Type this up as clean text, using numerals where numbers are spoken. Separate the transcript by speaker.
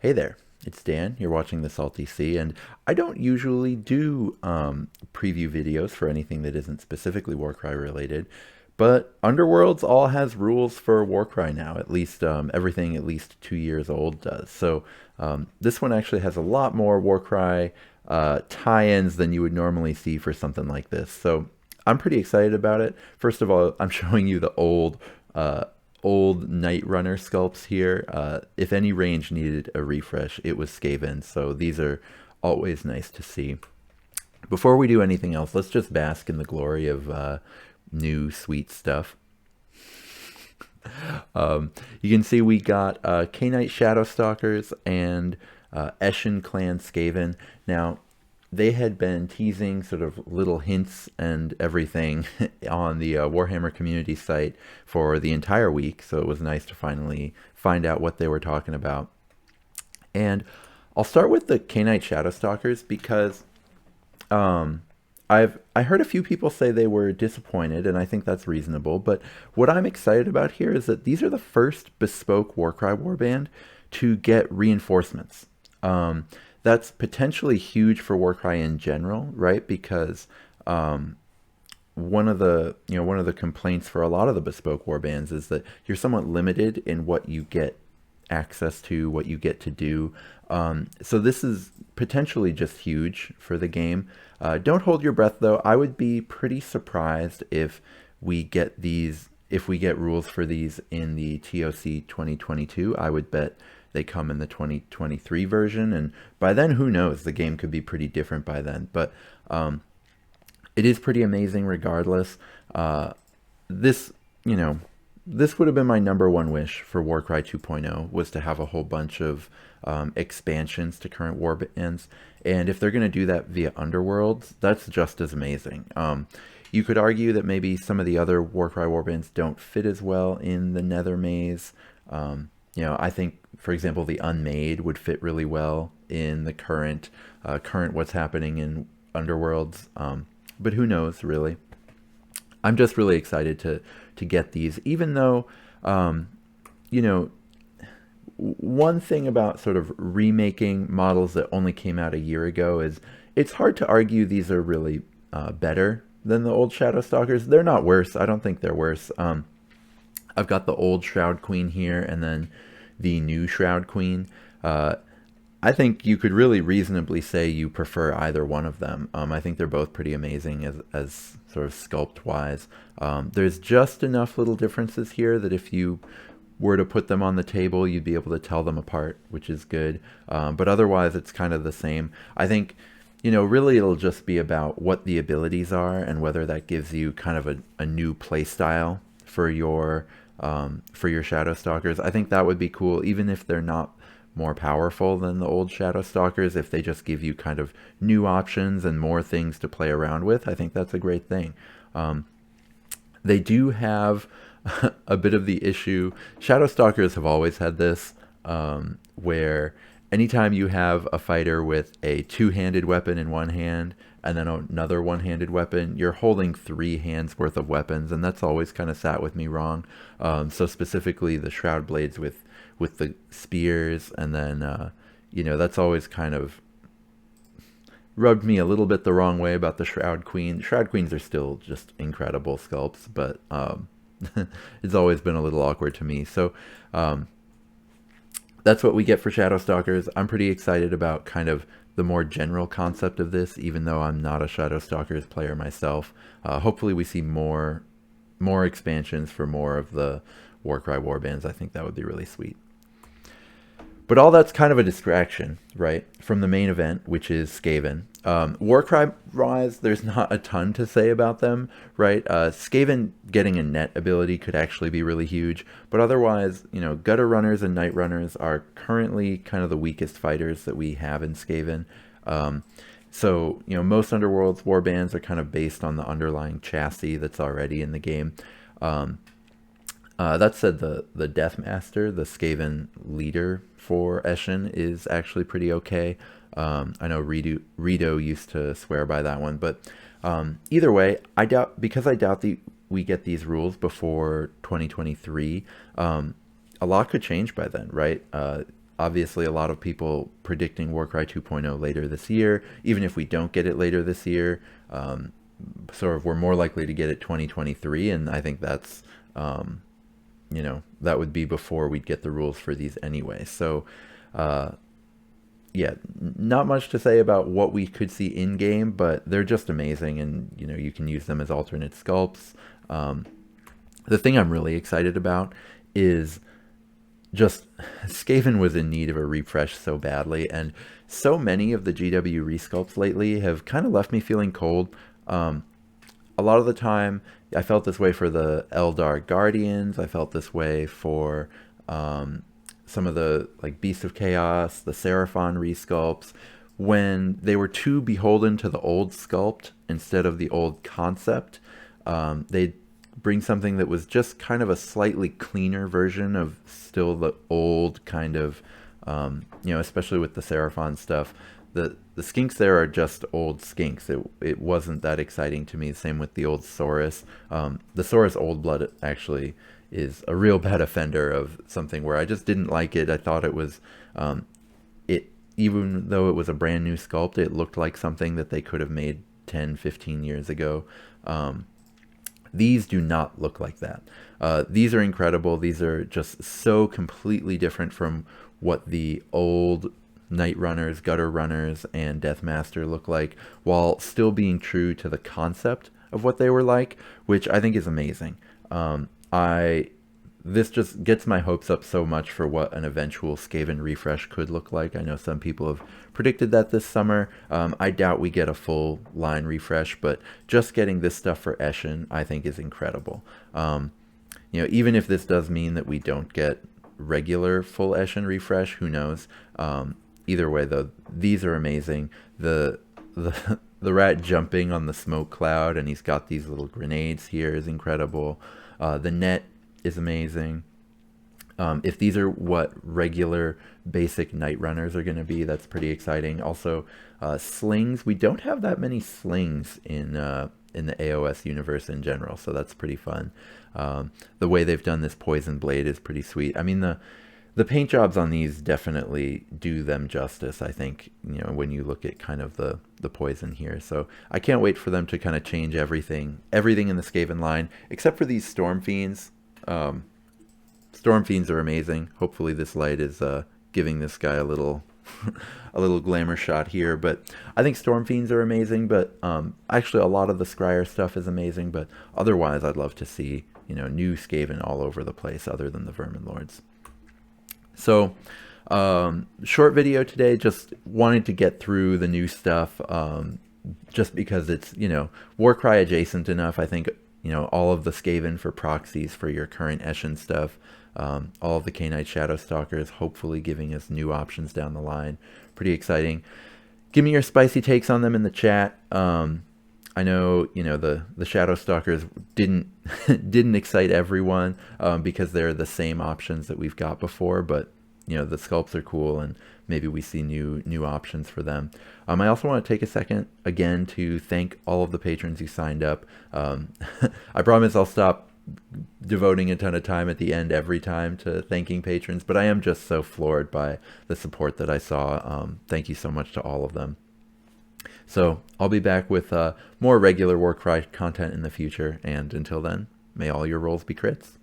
Speaker 1: Hey there, it's Dan. You're watching the Salty Sea, and I don't usually do preview videos for anything that isn't specifically Warcry related, but Underworlds all has rules for Warcry now. At least everything at least 2 years old does. So this one actually has a lot more Warcry tie-ins than you would normally see for something like this. So I'm pretty excited about it. First of all, I'm showing you the uh, old Night Runner sculpts here. If any range needed a refresh, it was Skaven. So these are always nice to see. Before we do anything else, let's just bask in the glory of new sweet stuff. You can see we got K-Knight Shadow Stalkers and Eshin Clan Skaven. Now, they had been teasing sort of little hints and everything on the Warhammer community site for the entire week, so it was nice to finally find out what they were talking about. And I'll start with the K-Knight Shadow Stalkers because um, I heard a few people say they were disappointed, and I think that's reasonable. But what I'm excited about here is that these are the first bespoke Warcry warband to get reinforcements. Um, that's potentially huge for Warcry in general, right? Because one of the complaints for a lot of the bespoke warbands is that you're somewhat limited in what you get access to, what you get to do. So this is potentially just huge for the game. Don't hold your breath though. I would be pretty surprised if we get rules for these in the TOC 2022. I would bet they come in the 2023 version, and by then, who knows? The game could be pretty different by then. But it is pretty amazing regardless. This, you know, this would have been my number one wish for Warcry 2.0 was to have a whole bunch of expansions to current warbands. And if they're going to do that via Underworlds, that's just as amazing. You could argue that maybe some of the other Warcry warbands don't fit as well in the Nether Maze. I think, for example, the Unmade would fit really well in the current what's happening in Underworlds. But who knows, really? I'm just really excited to get these, even though, you know, one thing about sort of remaking models that only came out a year ago is it's hard to argue these are really better than the old Shadow Stalkers. They're not worse. I don't think they're worse. I've got the old Shroud Queen here, and then the new Shroud Queen. I think you could really reasonably say you prefer either one of them. I think they're both pretty amazing as sort of sculpt wise. There's just enough little differences here that if you were to put them on the table, you'd be able to tell them apart, which is good. But otherwise, it's kind of the same. I think, really it'll just be about what the abilities are and whether that gives you kind of a new play style for your Shadow Stalkers. I think that would be cool, even if they're not more powerful than the old Shadow Stalkers. If they just give you kind of new options and more things to play around with, I think that's a great thing. They do have a bit of the issue. Shadow Stalkers have always had this, where anytime you have a fighter with a two-handed weapon in one hand and then another one-handed weapon, you're holding 3 hands worth of weapons, and that's always kind of sat with me wrong. So specifically the Shroud Blades with the spears, and then that's always kind of rubbed me a little bit the wrong way about the Shroud Queen. Shroud Queens are still just incredible sculpts, but it's always been a little awkward to me. So that's what we get for Shadow Stalkers. I'm pretty excited about kind of the more general concept of this, even though I'm not a Shadow Stalkers player myself. Hopefully we see more expansions for more of the Warcry warbands. I think that would be really sweet. But all that's kind of a distraction, right, from the main event, which is Skaven. Warcry-wise, there's not a ton to say about them, right? Skaven getting a net ability could actually be really huge, but otherwise, Gutter Runners and Night Runners are currently kind of the weakest fighters that we have in Skaven. So, most Underworlds warbands are kind of based on the underlying chassis that's already in the game. That said, the Death Master, the Skaven leader for Eshin, is actually pretty okay. I know Rito used to swear by that one, but either way, I doubt we get these rules before 2023. A lot could change by then, right? obviously a lot of people predicting Warcry 2.0 later this year. Even if we don't get it later this year, sort of we're more likely to get it 2023, and I think that's that would be before we'd get the rules for these anyway. So yeah, not much to say about what we could see in game, but they're just amazing, and you can use them as alternate sculpts. The thing I'm really excited about is just Skaven was in need of a refresh so badly, and so many of the GW resculpts lately have kind of left me feeling cold. A lot of the time, I felt this way for the Eldar Guardians. I felt this way for some of the like Beast of Chaos, the Seraphon resculpts, when they were too beholden to the old sculpt instead of the old concept. They'd bring something that was just kind of a slightly cleaner version of still the old kind of, especially with the Seraphon stuff. The skinks there are just old skinks. It wasn't that exciting to me. Same with the old Saurus. The Saurus Old Blood actually is a real bad offender of something where I just didn't like it. I thought it was, even though it was a brand new sculpt, it looked like something that they could have made 10, 15 years ago. These do not look like that. These are incredible. These are just so completely different from what the old Night Runners, Gutter Runners, and Deathmaster look like, while still being true to the concept of what they were like, which I think is amazing. This just gets my hopes up so much for what an eventual Skaven refresh could look like. I know some people have predicted that this summer. I doubt we get a full line refresh, but just getting this stuff for Eshin, I think, is incredible. Even if this does mean that we don't get regular full Eshin refresh, who knows? Either way, though, these are amazing. The rat jumping on the smoke cloud, and he's got these little grenades here, is incredible. The net is amazing. If these are what regular basic Night Runners are going to be, that's pretty exciting. Also, slings. We don't have that many slings in the AOS universe in general, so that's pretty fun. The way they've done this Poison Blade is pretty sweet. I mean, the paint jobs on these definitely do them justice, I think, when you look at kind of the poison here. So I can't wait for them to kind of change everything in the Skaven line, except for these Storm Fiends. Storm Fiends are amazing. Hopefully this light is giving this guy a little a little glamour shot here, but I think Storm Fiends are amazing. But actually a lot of the Scryer stuff is amazing, but otherwise I'd love to see new Skaven all over the place other than the Vermin Lords. So short video today, just wanted to get through the new stuff, just because it's Warcry adjacent enough. I think all of the Skaven for proxies for your current Eshin stuff, all of the K-Knight Shadow Stalkers, hopefully giving us new options down the line. Pretty exciting. Give me your spicy takes on them in the chat. I know the Shadow Stalkers didn't excite everyone because they're the same options that we've got before, but the sculpts are cool, and maybe we see new options for them. I also want to take a second again to thank all of the patrons who signed up. I promise I'll stop devoting a ton of time at the end every time to thanking patrons, but I am just so floored by the support that I saw. Thank you so much to all of them. So I'll be back with more regular Warcry content in the future, and until then, may all your rolls be crits.